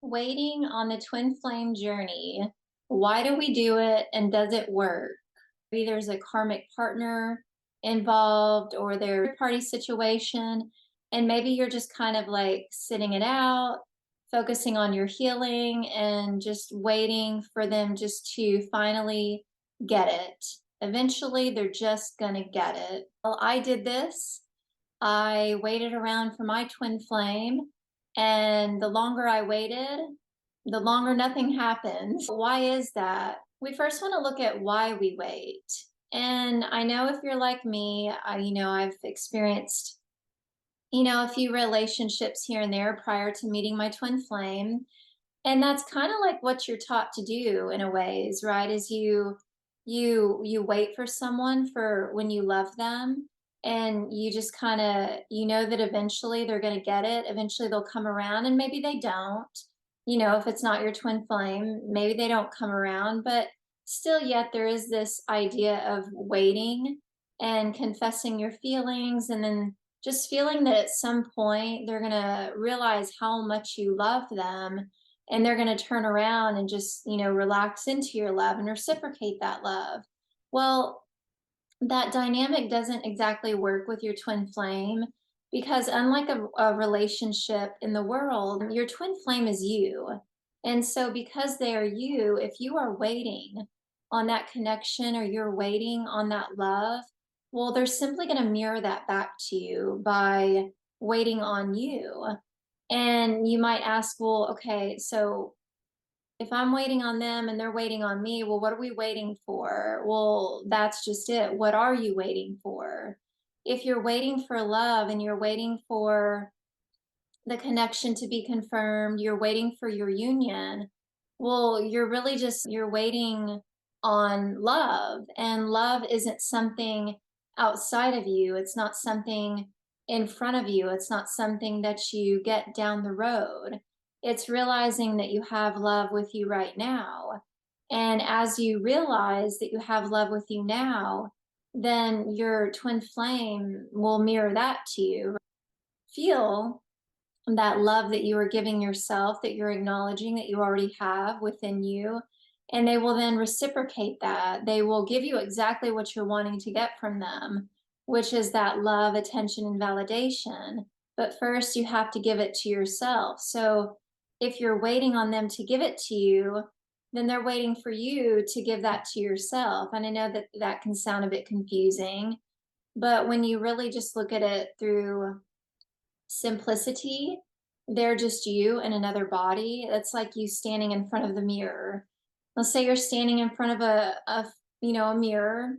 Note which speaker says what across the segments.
Speaker 1: Waiting on the twin flame journey. Why do we do it and does it work? Maybe there's a karmic partner involved or their party situation, and maybe you're just kind of like sitting it out, focusing on your healing and just waiting for them just to finally get it. Eventually, they're just going to get it. Well, I did this. I waited around for my twin flame, and the longer I waited, the longer nothing happened. Why is that? We first want to look at why we wait. And I know if you're like me, I've experienced, a few relationships here and there prior to meeting my twin flame. And that's kind of like what you're taught to do in a ways, right? Is you wait for someone for when you love them, and you just kind of that eventually they're going to get it. Eventually they'll come around, and maybe they don't. If it's not your twin flame, maybe they don't come around, but still yet there is this idea of waiting and confessing your feelings, and then just feeling that at some point they're going to realize how much you love them, and they're going to turn around and just relax into your love and reciprocate that love. Well, that dynamic doesn't exactly work with your twin flame, because unlike a relationship in the world, your twin flame is you. And so because they are you, if you are waiting on that connection or you're waiting on that love, well, they're simply going to mirror that back to you by waiting on you. And you might ask, well, okay, so if I'm waiting on them and they're waiting on me, well, what are we waiting for? Well, that's just it. What are you waiting for? If you're waiting for love and you're waiting for the connection to be confirmed, you're waiting for your union, well, you're waiting on love. And love isn't something outside of you. It's not something in front of you. It's not something that you get down the road. It's realizing that you have love with you right now. And as you realize that you have love with you now, then your twin flame will mirror that to you. Feel that love that you are giving yourself, that you're acknowledging that you already have within you. And they will then reciprocate that. They will give you exactly what you're wanting to get from them, which is that love, attention, and validation. But first, you have to give it to yourself. So if you're waiting on them to give it to you, then they're waiting for you to give that to yourself. And I know that that can sound a bit confusing, but when you really just look at it through simplicity, they're just you in another body. It's like you standing in front of the mirror. Let's say you're standing in front of a mirror,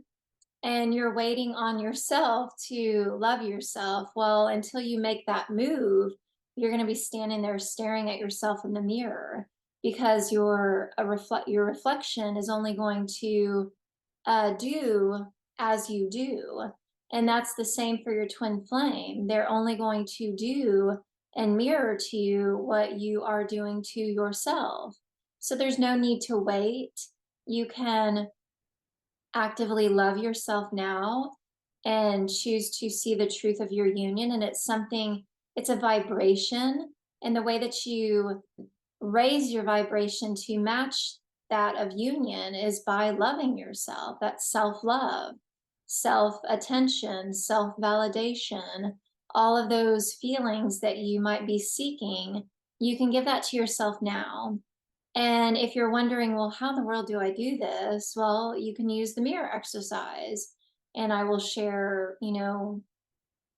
Speaker 1: and you're waiting on yourself to love yourself. Well, until you make that move, you're going to be standing there staring at yourself in the mirror, because your reflection is only going to do as you do. And that's the same for your twin flame. They're only going to do and mirror to you what you are doing to yourself. So there's no need to wait. You can actively love yourself now and choose to see the truth of your union. And it's a vibration. And the way that you raise your vibration to match that of union is by loving yourself. That's self-love, self-attention, self-validation, all of those feelings that you might be seeking. You can give that to yourself now. And if you're wondering, well, how in the world do I do this? Well, you can use the mirror exercise. And I will share,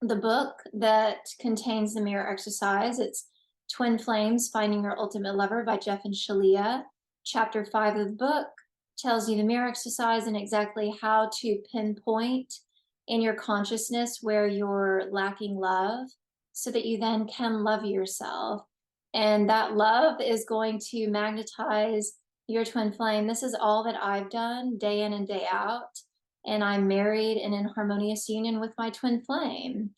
Speaker 1: the book that contains the mirror exercise. It's Twin Flames, Finding Your Ultimate Lover by Jeff and Shalia. Chapter 5 of the book tells you the mirror exercise and exactly how to pinpoint in your consciousness where you're lacking love, so that you then can love yourself. And that love is going to magnetize your twin flame. This is all that I've done day in and day out. And I'm married and in harmonious union with my twin flame.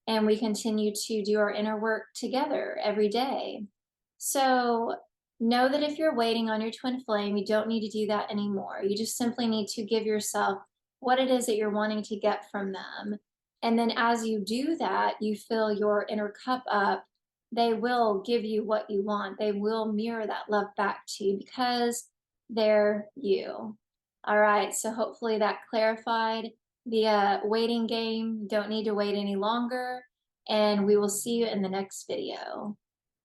Speaker 1: And we continue to do our inner work together every day. So know that if you're waiting on your twin flame, you don't need to do that anymore. You just simply need to give yourself what it is that you're wanting to get from them. And then as you do that, you fill your inner cup up they will give you what you want. They will mirror that love back to you because they're you. All right, so hopefully that clarified the waiting game. Don't need to wait any longer, and we will see you in the next video.